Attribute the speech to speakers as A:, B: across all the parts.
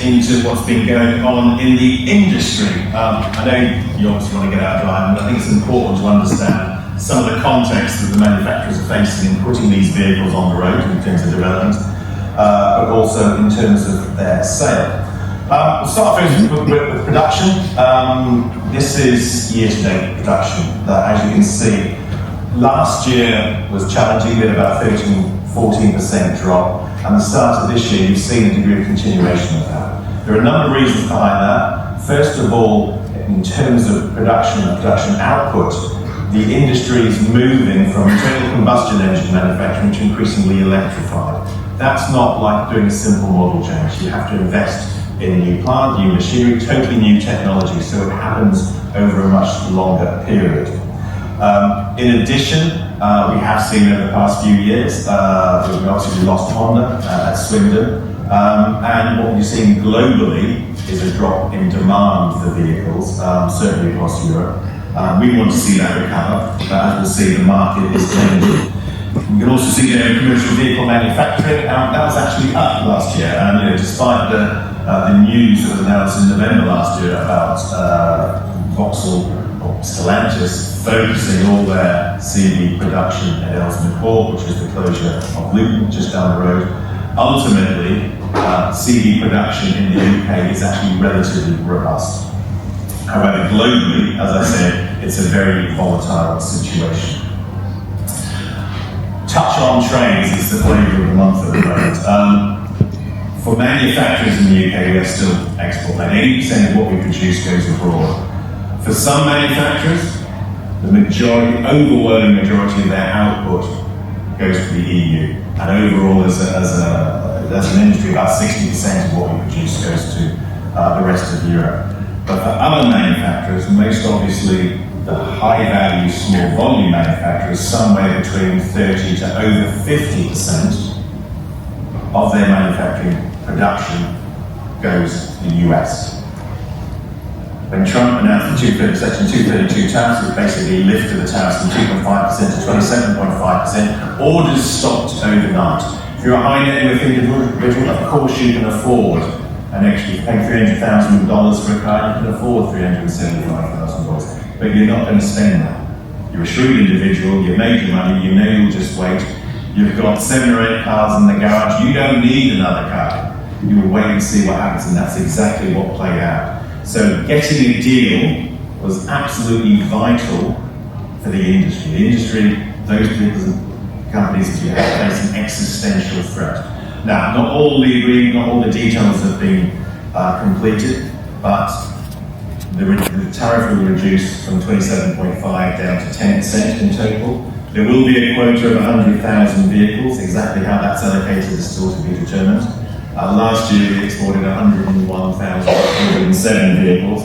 A: into what's been going on in the industry. I know you obviously want to get out driving, but I think it's important to understand some of the context that the manufacturers are facing in putting these vehicles on the road in terms of development, but also in terms of their sale. We'll start first with production. This is year-to-date production. As you can see, last year was challenging. We had about 14% drop. And the start of this year, you've seen a degree of continuation of that. There are a number of reasons behind that. First of all, in terms of production and production output, the industry is moving from internal combustion engine manufacturing to increasingly electrified. That's not like doing a simple model change. You have to invest in new plant, new machinery, totally new technology, so it happens over a much longer period. In addition, we have seen over the past few years, we obviously lost Honda at Swindon, and what you're seeing globally is a drop in demand for vehicles, certainly across Europe. We want to see that recover, but as we'll see, the market is changing. You can also see there in commercial vehicle manufacturing, that was actually up last year, and despite the news that was announced in November last year about Vauxhall or Stellantis focusing all their CV production at Ellesmere Port, which is the closure of Luton just down the road. Ultimately, CV production in the UK is actually relatively robust. However, globally, as I said, it's a very volatile situation. Touch on trades is the flavour of the month at the moment. For manufacturers in the UK, we are still export led. 80% of what we produce goes abroad. For some manufacturers, the overwhelming majority of their output goes to the EU. And overall, as an industry, about 60% of what we produce goes to the rest of Europe. But for other manufacturers, most obviously the high-value, small volume manufacturers, somewhere between 30 to over 50% of their manufacturing production goes to the US. When Trump announced the Section 232 tariffs, which basically lifted the tariffs from 2.5% to 27.5%, orders stopped overnight. If you're a high net worth individual, of course you can afford an extra, pay $300,000 for a car, you can afford $375,000, but you're not going to spend that. You're a shrewd individual, you've made your money, you know you'll just wait. You've got 7 or 8 cars in the garage, you don't need another car. You will wait and see what happens, and that's exactly what played out. So getting a deal was absolutely vital for the industry. The industry, those people and companies that you have face an existential threat. Now, not all the agreement, not all the details have been completed, but the tariff will reduce from 27.5 down to 10% in total. There will be a quota of 100,000 vehicles. Exactly how that's allocated is still to be determined. Last year we exported 101,107 vehicles,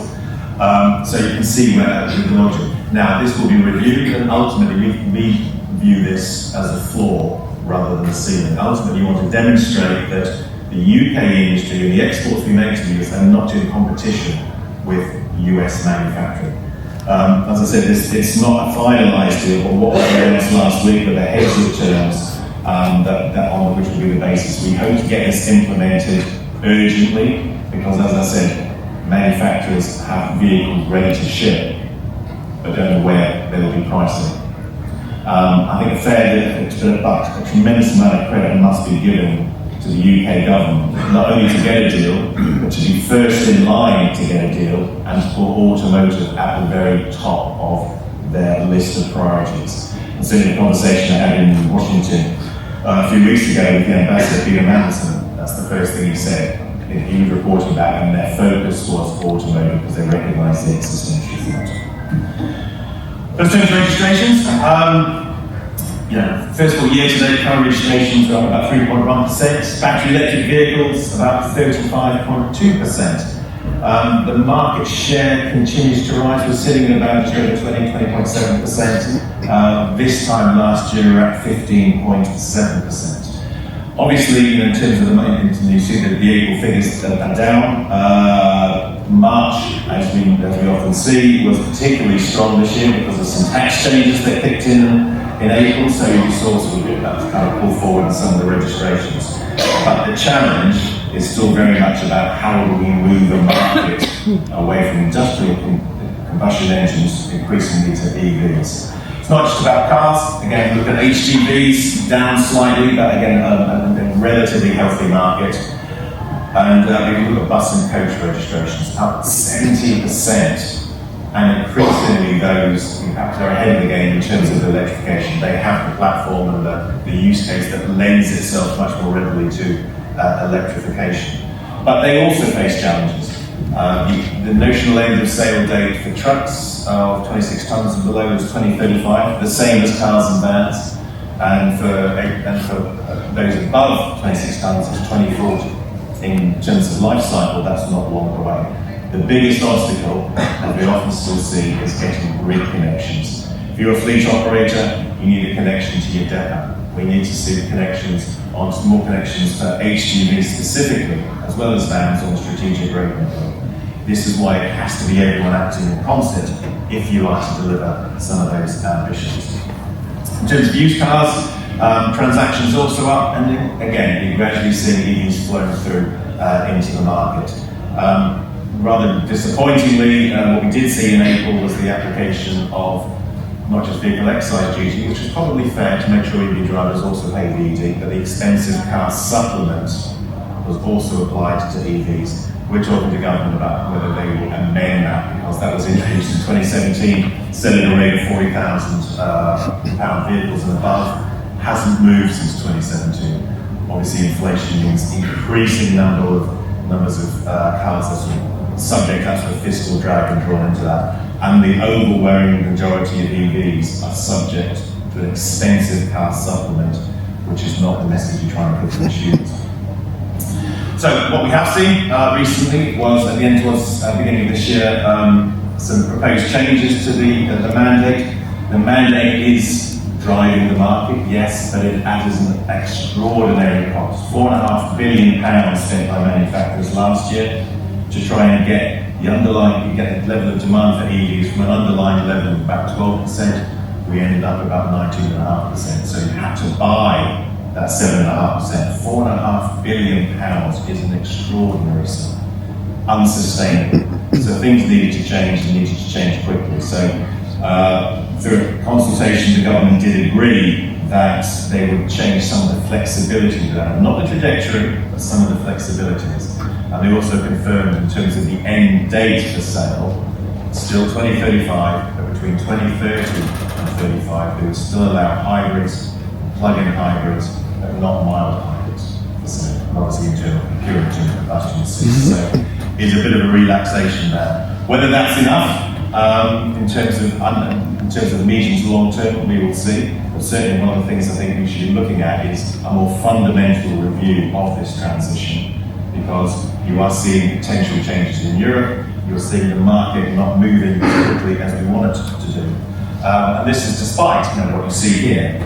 A: so you can see where that is the logic. Now this will be reviewed, and ultimately we view this as a floor rather than a ceiling. Ultimately you want to demonstrate that the UK industry and the exports we make to the US are not in competition with US manufacturing. As I said, it's not a finalised deal, but what we announced last week were the heads of terms that on which will be the basis. We hope to get this implemented urgently because, as I said, manufacturers have vehicles ready to ship but don't know where they will be pricing. I think a tremendous amount of credit must be given to the UK government, not only to get a deal, but to be first in line to get a deal and to put automotive at the very top of their list of priorities. And so in a conversation I had in Washington a few weeks ago with the Ambassador Peter Mandelson, that's the first thing he said. He was reporting back, and their focus was automotive because they recognise the existential threat. Let's turn to registrations. First of all, year-to-date car registrations are up about 3.1%. Battery electric vehicles about 35.2%. The market share continues to rise. We're sitting at about just over 20.7%. This time last year, we're at 15.7%. Obviously, in terms of the money, you see that the April figures are down. March, as we often see, was particularly strong this year because of some tax changes that kicked in April, so you saw sort of that kind of pull forward in some of the registrations. But the challenge It's still very much about how do we move the market away from industrial combustion engines increasingly to EVs. It's not just about cars. Again, look at HGVs, down slightly, but again, a relatively healthy market. And we look at bus and coach registrations, up 70%. And increasingly those, in fact, are ahead of the game in terms of electrification. They have the platform and the use case that lends itself much more readily to electrification. But they also face challenges. The notional end of sale date for trucks of 26 tonnes and below is 2035, the same as cars and vans. And for those above 26 tonnes is 2040. In terms of life cycle, that's not long away. The biggest obstacle that we often still see is getting grid connections. If you're a fleet operator, you need a connection to your depot. We need to see the connections on more connections for HGVs specifically, as well as vans on the strategic road network. This is why it has to be everyone acting in concert if you are to deliver some of those ambitions. In terms of used cars, transactions also up, and again, you're gradually seeing EVs flowing through into the market. Rather disappointingly, what we did see in April was the application of not just vehicle excise duty, which is probably fair to make sure EV drivers also pay VED, but the expensive car supplement was also applied to EVs. We're talking to government about whether they will amend that, because that was introduced in 2017, set at a rate of £40,000 vehicles and above, hasn't moved since 2017. Obviously, inflation means increasing numbers of cars that are subject to a fiscal drag and drawn into that. And the overwhelming majority of EVs are subject to an expensive car supplement, which is not the message you're trying to put to consumers. So what we have seen recently was, at the beginning of this year, some proposed changes to the mandate. The mandate is driving the market, yes, but it adds an extraordinary cost. £4.5 billion spent by manufacturers last year to try and get the level of demand for EVs from an underlying level of about 12%. We ended up about 19.5%. So you had to buy that 7.5%. £4.5 billion is an extraordinary sum. Unsustainable. So things needed to change and needed to change quickly. So through consultation, the government did agree that they would change some of the flexibility of that. Not the trajectory, but some of the flexibilities. And they also confirmed in terms of the end date for sale, still 2035, but between 2030 and 35, they would still allow hybrids, plug-in hybrids, but not mild hybrids. So obviously pure internal combustion systems. So it's a bit of a relaxation there. Whether that's enough in terms of medium to long term, we will see. But certainly one of the things I think we should be looking at is a more fundamental review of this transition, because you are seeing potential changes in Europe, you're seeing the market not moving as quickly as we want it to do. And this is despite what you see here,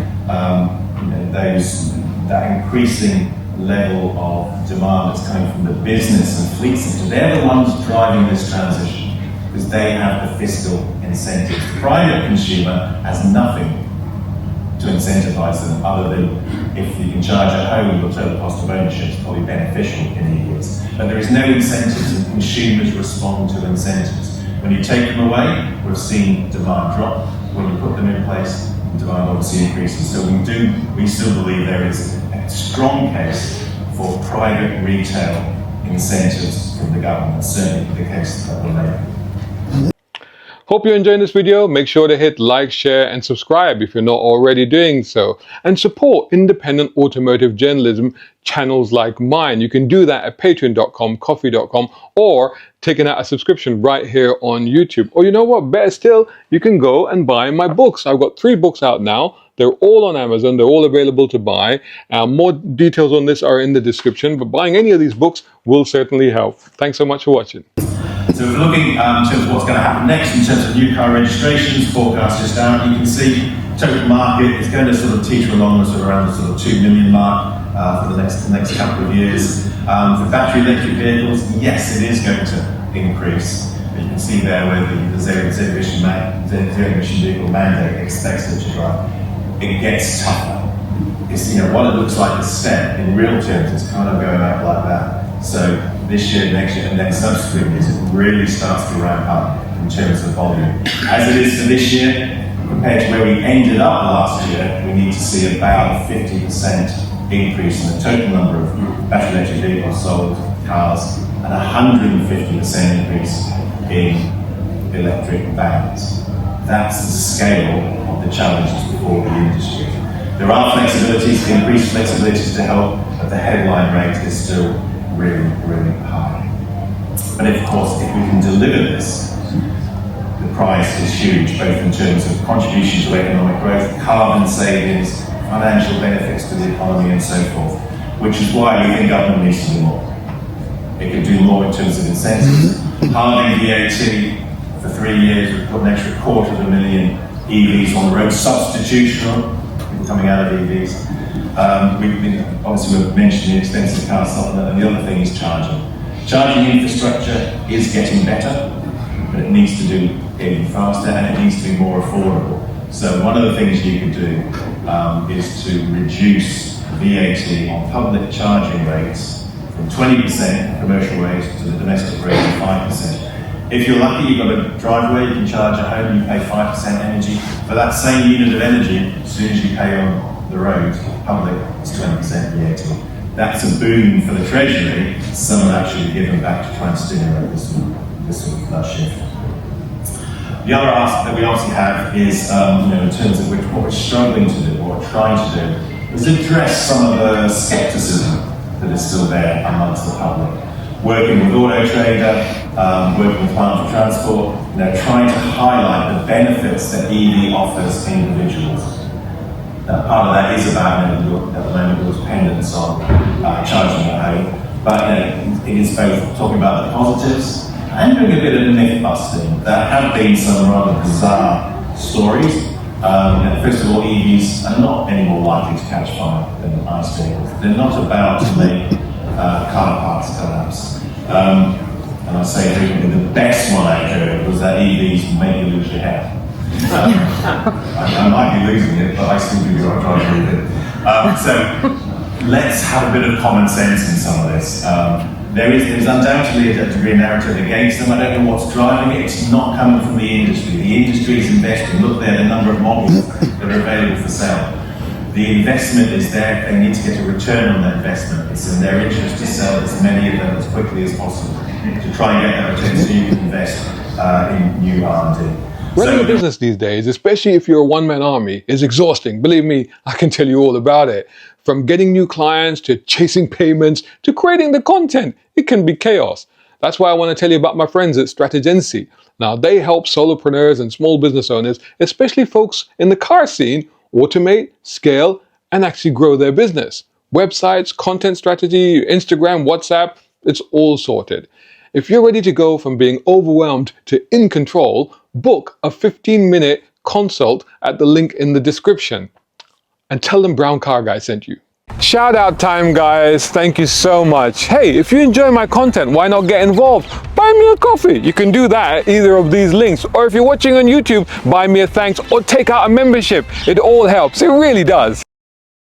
A: that increasing level of demand that's coming from the business and fleet sector. They're the ones driving this transition, because they have the fiscal incentives. The private consumer has nothing to incentivize them other than if you can charge at home, your total cost of ownership is probably beneficial in years. But there is no incentives, and consumers respond to incentives. When you take them away, we've seen demand drop. When you put them in place, demand obviously increases. So we still believe there is a strong case for private retail incentives from the government, certainly the case that we're making.
B: Hope you're enjoying this video. Make sure to hit like, share, and subscribe if you're not already doing so. And support independent automotive journalism channels like mine. You can do that at patreon.com, coffee.com, or taking out a subscription right here on YouTube. Or you know what, better still, you can go and buy my books. I've got 3 books out now. They're all on Amazon. They're all available to buy. More details on this are in the description, but buying any of these books will certainly help. Thanks so much for watching.
A: So we're looking in terms of what's going to happen next in terms of new car registrations, forecast just out. You can see total market is going to sort of teeter along around the sort of 2 million mark for the next couple of years. For battery electric vehicles, yes, it is going to increase. But you can see there where the zero emission vehicle mandate expects it to drive. It gets tougher. It's, while it looks like a step, in real terms, it's kind of going out like that. So this year, next year, and then subsequent years, it really starts to ramp up in terms of volume. As it is for this year, compared to where we ended up last year, we need to see about a 50% increase in the total number of battery electric vehicles sold, cars, and a 150% increase in electric vans. That's the scale of the challenges before the industry. There are flexibilities, increased flexibilities to help, but the headline rate is still really, really high. But of course, if we can deliver this, the price is huge, both in terms of contribution to economic growth, carbon savings, financial benefits to the economy, and so forth, which is why we think government needs to do more. It could do more in terms of incentives. Halving VAT for 3 years, we've put an extra 250,000 EVs on the road, substitutional, people coming out of EVs. We've mentioned the expensive car supplement, and the other thing is charging. Charging infrastructure is getting better, but it needs to do getting faster, and it needs to be more affordable. So one of the things you could do is to reduce VAT on public charging rates from 20% commercial rates to the domestic rate of 5%. If you're lucky, you've got a driveway, you can charge at home, you pay 5% energy. For that same unit of energy, as soon as you pay on the road, public, it's 20% VAT. That's a boon for the Treasury. Some are actually given back to try and stimulate this sort of shift. The other ask that we obviously have is, in terms of what we're struggling to do, what we're trying to do, is address some of the skepticism that is still there amongst the public. Working with Auto Trader, working with Plant for Transport, trying to highlight the benefits that EV offers individuals. Now, part of that is about, at the moment, your dependence on charging at home, but it is both talking about the positives and doing a bit of myth busting. There have been some rather bizarre stories. First of all, EVs are not any more likely to catch fire than ICE vehicles. They're not about to make car parts collapse. And I say frequently, the best one I heard was that EVs make you lose your hair. I might be losing it, but I still do what I try to do it. So let's have a bit of common sense in some of this. There's undoubtedly a degree of narrative against them. I don't know what's driving it. It's not coming from the industry. The industry is investing. Look there, the number of models that are available for sale. The investment is there. They need to get a return on that investment. It's in their interest to sell as many of them as quickly as possible to try and get that return so you can invest in new R&D.
B: Running a business these days, especially if you're a one-man army, is exhausting. Believe me, I can tell you all about it. From getting new clients to chasing payments to creating the content, it can be chaos. That's why I want to tell you about my friends at Strategency. Now, they help solopreneurs and small business owners, especially folks in the car scene, automate, scale, and actually grow their business. Websites, content strategy, Instagram, WhatsApp, it's all sorted. If you're ready to go from being overwhelmed to in control, book a 15-minute consult at the link in the description and tell them Brown Car Guy sent you. Shout out time, guys. Thank you so much. Hey, if you enjoy my content, why not get involved? Buy me a coffee. You can do that at either of these links. Or if you're watching on YouTube, buy me a thanks or take out a membership. It all helps. It really does.